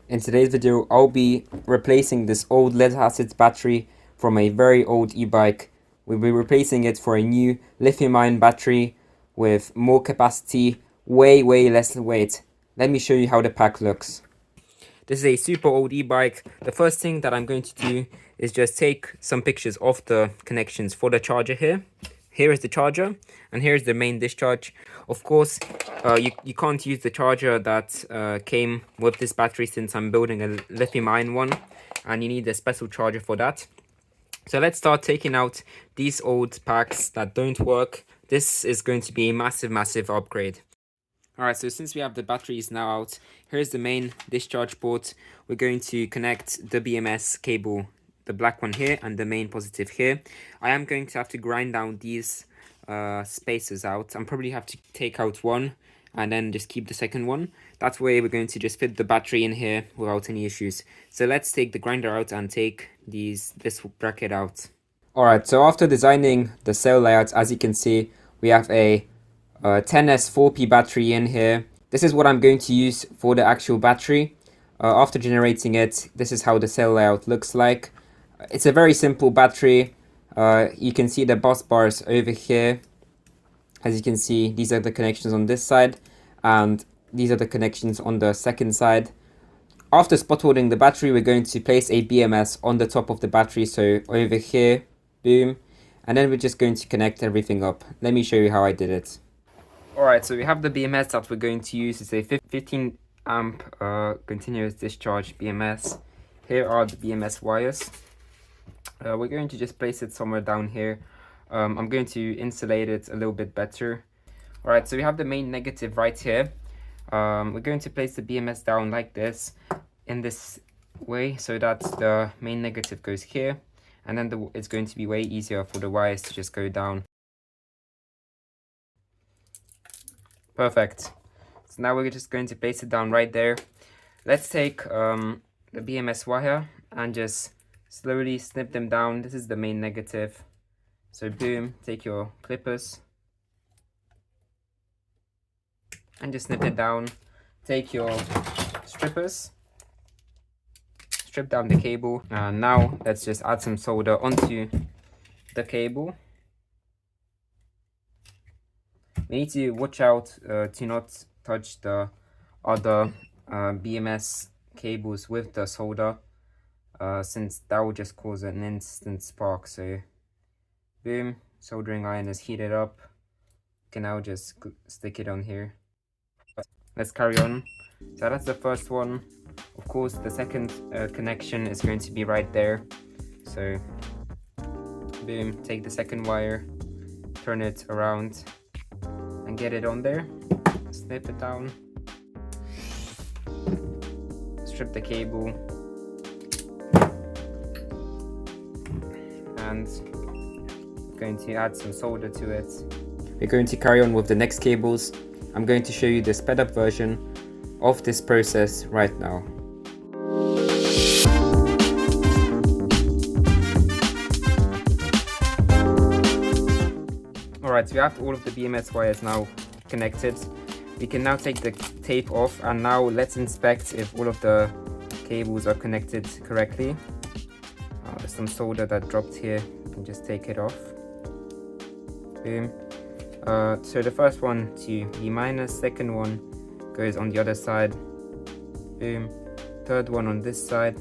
In today's video, I'll be replacing this old lead acid battery from a very old e-bike. We'll be replacing it for a new lithium-ion battery with more capacity, way less weight. Let me show you how the pack looks. This is a super old e-bike. The first thing that I'm going to do is just take some pictures of the connections for the charger here. Here is the charger, and here's the main discharge. Of course, you can't use the charger that came with this battery since I'm building a lithium-ion one, and you need a special charger for that. So let's start taking out these old packs that don't work. This is going to be a massive upgrade. Alright, so since we have the batteries now out, here's the main discharge port. We're going to connect the BMS cable, the black one here, and the main positive here. I am going to have to grind down these spacers out. I'm probably have to take out one and then just keep the second one. That way we're going to just fit the battery in here without any issues. So let's take the grinder out and take this bracket out. Alright, so after designing the cell layout, as you can see, we have a 10S4P battery in here. This is what I'm going to use for the actual battery. After generating it, this is how the cell layout looks like. It's a very simple battery. You can see the bus bars over here. As you can see, these are the connections on this side, and these are the connections on the second side. After spot welding the battery, we're going to place a BMS on the top of the battery, so over here, boom, and then we're just going to connect everything up. Let me show you how I did it. Alright, so we have the BMS that we're going to use. It's a 15 amp continuous discharge BMS. Here are the BMS wires. We're going to just place it somewhere down here. I'm going to insulate it a little bit better. Alright, so we have the main negative right here. We're going to place the BMS down like this, in this way, so that the main negative goes here, and then it's going to be way easier for the wires to just go down. Perfect. So now we're just going to place it down right there. Let's take the BMS wire and just slowly snip them down. This is the main negative. So boom, take your clippers and just snip it down. Take your strippers, strip down the cable, and now let's just add some solder onto the cable. We need to watch out to not touch the other BMS cables with the solder, since that will just cause an instant spark. So boom, soldering iron is heated up. You can now just stick it on here. Let's carry on. So that's the first one. Of course, the second connection is going to be right there. So boom, take the second wire, turn it around, and get it on there. Snip it down, strip the cable, and I'm going to add some solder to it. We're going to carry on with the next cables. I'm going to show you the sped up version of this process right now. Alright, so we have all of the BMS wires now connected. We can now take the tape off, and now let's inspect if all of the cables are connected correctly. There's some solder that dropped here. You can just take it off. Boom. So the first one to B minus, second one goes on the other side. Boom. Third one on this side.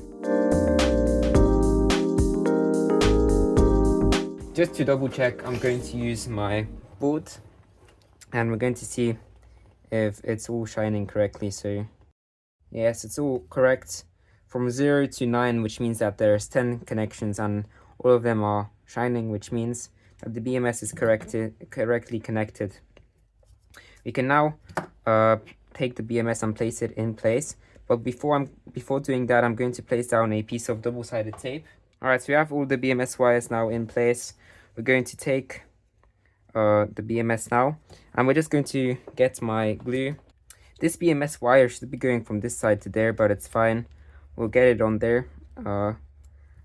Just to double check, I'm going to use my board, and we're going to see if it's all shining correctly. So yes, it's all correct from 0 to 9, which means that there's 10 connections and all of them are shining, which means that the BMS is correctly connected. We can now take the BMS and place it in place, but before doing that, I'm going to place down a piece of double-sided tape. Alright, so we have all the BMS wires now in place. We're going to take the BMS now, and we're just going to get my glue. This BMS wire should be going from this side to there, but it's fine. We'll get it on there.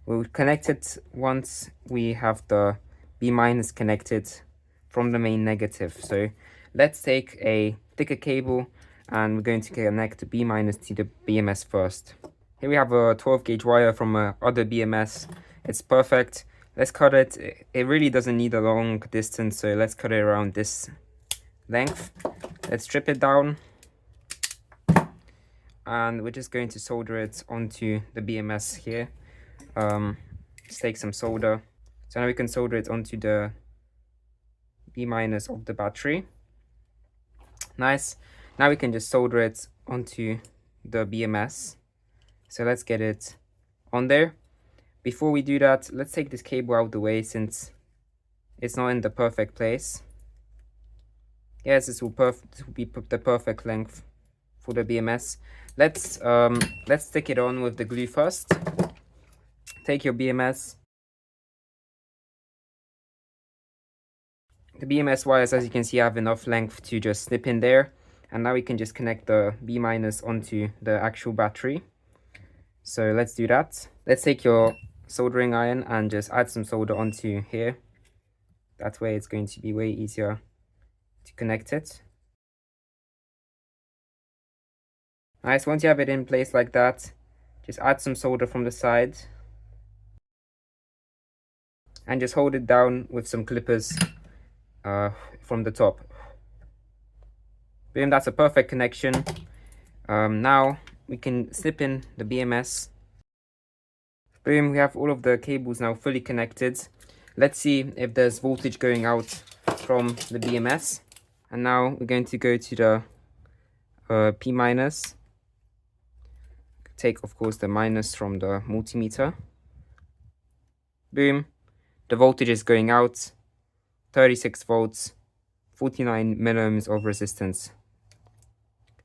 We'll connect it once we have the B minus connected from the main negative. So let's take a thicker cable and we're going to connect the B minus to the BMS first. Here we have a 12 gauge wire from other BMS. It's perfect. Let's cut it. It really doesn't need a long distance, so let's cut it around this length. Let's strip it down, and we're just going to solder it onto the BMS here. Let's take some solder. So now we can solder it onto the B minus of the battery. Nice. Now we can just solder it onto the BMS. So let's get it on there. Before we do that, let's take this cable out of the way since it's not in the perfect place. Yes, this will be the perfect length for the BMS. Let's stick it on with the glue first. Take your BMS. The BMS wires, as you can see, have enough length to just snip in there. And now we can just connect the B minus onto the actual battery. So let's do that. Let's take your soldering iron and just add some solder onto here. That way it's going to be way easier to connect it. Nice, once you have it in place like that, just add some solder from the side. And just hold it down with some clippers from the top. Boom, that's a perfect connection. Now we can slip in the BMS. Boom, we have all of the cables now fully connected. Let's see if there's voltage going out from the BMS. And now we're going to go to the P minus. Take, of course, the minus from the multimeter. Boom, the voltage is going out. 36 volts, 49 milliohms of resistance.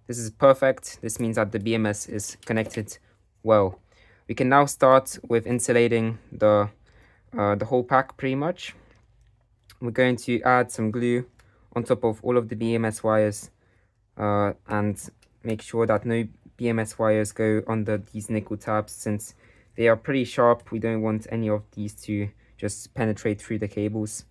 This is perfect. This means that the BMS is connected well. We can now start with insulating the whole pack pretty much. We're going to add some glue on top of all of the BMS wires and make sure that no BMS wires go under these nickel tabs since they are pretty sharp. We don't want any of these to just penetrate through the cables.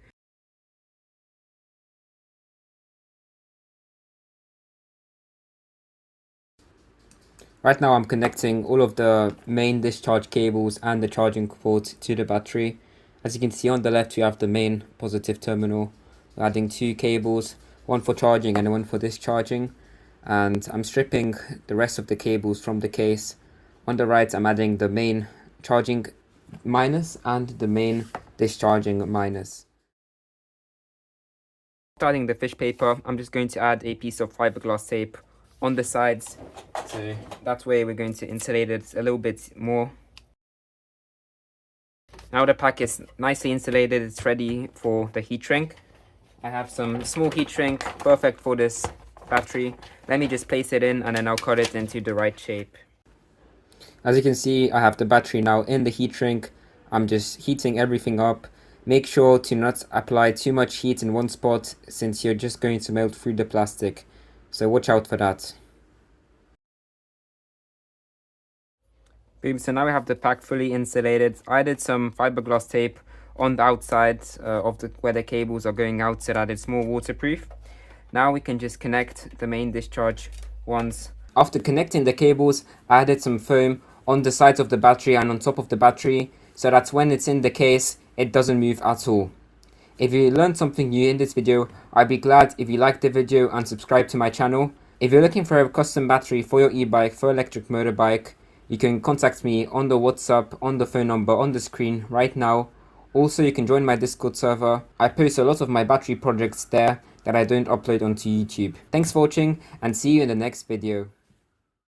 Right now I'm connecting all of the main discharge cables and the charging port to the battery. As you can see on the left, you have the main positive terminal. We're adding two cables, one for charging and one for discharging. And I'm stripping the rest of the cables from the case. On the right, I'm adding the main charging minus and the main discharging minus. Starting the fish paper, I'm just going to add a piece of fiberglass tape on the sides, so that way we're going to insulate it a little bit more. Now the pack is nicely insulated, it's ready for the heat shrink. I have some small heat shrink, perfect for this battery. Let me just place it in and then I'll cut it into the right shape. As you can see, I have the battery now in the heat shrink. I'm just heating everything up. Make sure to not apply too much heat in one spot since you're just going to melt through the plastic. So watch out for that. Boom, so now we have the pack fully insulated. I added some fiberglass tape on the outside of where the cables are going out so that it's more waterproof. Now we can just connect the main discharge ones. After connecting the cables, I added some foam on the sides of the battery and on top of the battery so that when it's in the case, it doesn't move at all. If you learned something new in this video, I'd be glad if you liked the video and subscribe to my channel. If you're looking for a custom battery for your e-bike, for electric motorbike, you can contact me on the WhatsApp, on the phone number on the screen right now. Also, you can join my Discord server. I post a lot of my battery projects there that I don't upload onto YouTube. Thanks for watching and see you in the next video.